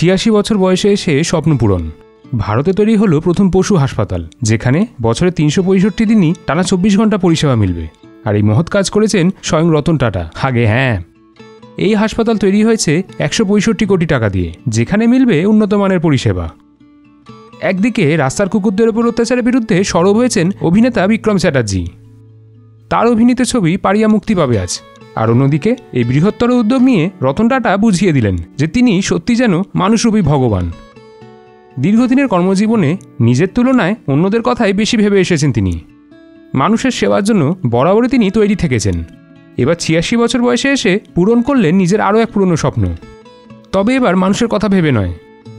৮৬ বছর বয়সে এসে স্বপ্ন পূরণ। ভারতে তৈরি হলো প্রথম পশু হাসপাতাল, যেখানে বছরে ৩৬৫ দিনই টানা ২৪ ঘন্টা পরিষেবা মিলবে। আর এই মহৎ কাজ করেছেন স্বয়ং রতন টাটা। আগে হ্যাঁ, এই হাসপাতাল তৈরি হয়েছে ১৬৫ কোটি টাকা দিয়ে, যেখানে মিলবে উন্নত মানের পরিষেবা। একদিকে রাস্তার কুকুরদের ওপর অত্যাচারের বিরুদ্ধে সরব হয়েছেন অভিনেতা বিক্রম চ্যাটার্জি, তার অভিনীত ছবি পারিয়া মুক্তি পাবে আজ। আর অন্যদিকে এই বৃহত্তর উদ্যোগ নিয়ে রতন টাটা বুঝিয়ে দিলেন যে তিনি সত্যি যেন মানুষরূপী ভগবান। দীর্ঘদিনের কর্মজীবনে নিজের তুলনায় অন্যদের কথাই বেশি ভেবে এসেছেন তিনি। মানুষের সেবার জন্য বরাবরই তিনি তৈরি থেকেছেন। এবার ৮৬ বছর বয়সে এসে পূরণ করলেন নিজের আরও এক পুরনো স্বপ্ন। তবে এবার মানুষের কথা ভেবে নয়,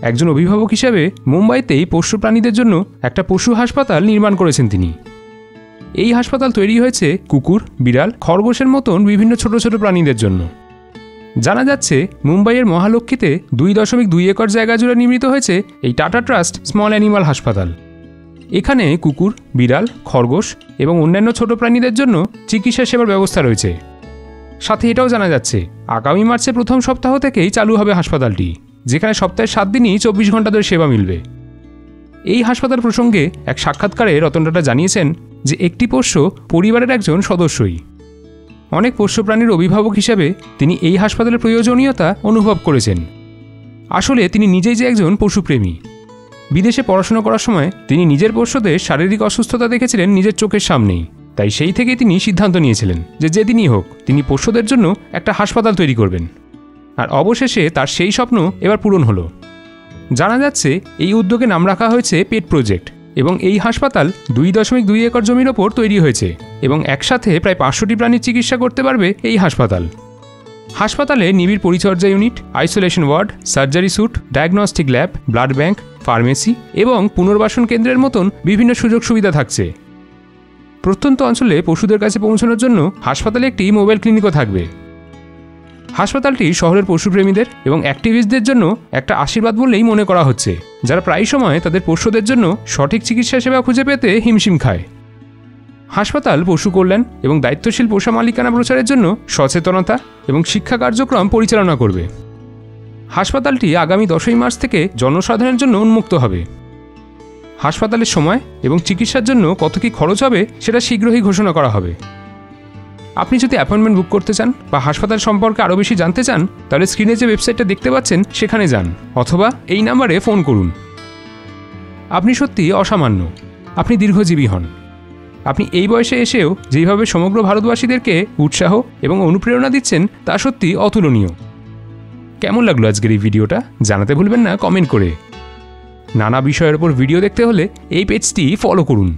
একজন অভিভাবক হিসেবে মুম্বাইতেই পোষ্য প্রাণীদের জন্য একটা পশু হাসপাতাল নির্মাণ করেছেন তিনি। এই হাসপাতাল তৈরি হয়েছে কুকুর, বিড়াল, খরগোশের মতন বিভিন্ন ছোট ছোট প্রাণীদের জন্য। জানা যাচ্ছে মুম্বাইয়ের মহালক্ষ্মীতে ২.২ একর জায়গা জুড়ে নির্মিত হয়েছে এই টাটা ট্রাস্ট স্মল অ্যানিমাল হাসপাতাল। এখানে কুকুর, বিড়াল, খরগোশ এবং অন্যান্য ছোট প্রাণীদের জন্য চিকিৎসা সেবার ব্যবস্থা রয়েছে। সাথে এটাও জানা যাচ্ছে আগামী মার্চের প্রথম সপ্তাহ থেকেই চালু হবে হাসপাতালটি, যেখানে সপ্তাহে ৭ দিনই ২৪ ঘন্টা ধরে সেবা মিলবে। এই হাসপাতাল প্রসঙ্গে এক সাক্ষাৎকারে রতন টাটা জানিয়েছেন যে একটি পোষ্য পরিবারের একজন সদস্যই। অনেক পোষ্য প্রাণীর অভিভাবক হিসেবে তিনি এই হাসপাতালের প্রয়োজনীয়তা অনুভব করেছেন। আসলে তিনি নিজেই যে একজন পশুপ্রেমী। বিদেশে পড়াশোনা করার সময় তিনি নিজের পোষ্যদের শারীরিক অসুস্থতা দেখেছিলেন নিজের চোখের সামনেই। তাই সেই থেকেই তিনি সিদ্ধান্ত নিয়েছিলেন যে যেদিনই হোক তিনি পোষ্যদের জন্য একটা হাসপাতাল তৈরি করবেন। আর অবশেষে তার সেই স্বপ্ন এবার পূরণ হলো। জানা যাচ্ছে এই উদ্যোগে নাম রাখা হয়েছে পেট প্রজেক্ট এবং এই হাসপাতাল ২.২ একর জমির ওপর তৈরি হয়েছে এবং একসাথে প্রায় ৫০০টি প্রাণীর চিকিৎসা করতে পারবে এই হাসপাতাল। হাসপাতালে নিবিড় পরিচর্যা unit, isolation ward, surgery suite, diagnostic lab, blood bank, pharmacy এবং পুনর্বাসন কেন্দ্রের মতন বিভিন্ন সুযোগ সুবিধা থাকছে। প্রত্যন্ত অঞ্চলে পশুদের কাছে পৌঁছানোর জন্য হাসপাতালে একটি মোবাইল ক্লিনিকও থাকবে। হাসপাতালটি শহরের পশুপ্রেমীদের এবং অ্যাক্টিভিস্টদের জন্য একটা আশীর্বাদ বলেই মনে করা হচ্ছে, যারা প্রায় সময় তাদের পোষ্যদের জন্য সঠিক চিকিৎসা সেবা খুঁজে পেতে হিমশিম খায়। হাসপাতাল পশু কল্যাণ এবং দায়িত্বশীল পোষা মালিকানা প্রচারের জন্য সচেতনতা এবং শিক্ষা কার্যক্রম পরিচালনা করবে। হাসপাতালটি আগামী ১০ই মার্চ থেকে জনসাধারণের জন্য উন্মুক্ত হবে। হাসপাতালের সময় এবং চিকিৎসার জন্য কত কী খরচ হবে সেটা শীঘ্রই ঘোষণা করা হবে। আপনি যদি অ্যাপয়েন্টমেন্ট বুক করতে চান বা হাসপাতাল সম্পর্কে আরও বেশি জানতে চান, তাহলে স্ক্রিনে যে ওয়েবসাইটটা দেখতে পাচ্ছেন সেখানে যান, অথবা এই নাম্বারে ফোন করুন। আপনি সত্যি অসামান্য, আপনি দীর্ঘজীবী হন। আপনি এই বয়সে এসেও যেভাবে সমগ্র ভারতবাসীদেরকে উৎসাহ এবং অনুপ্রেরণা দিচ্ছেন তা সত্যি অতুলনীয়। কেমন লাগলো আজকের এই ভিডিওটা জানাতে ভুলবেন না কমেন্ট করে। নানা বিষয়ের ওপর ভিডিও দেখতে হলে এই পেজটি ফলো করুন।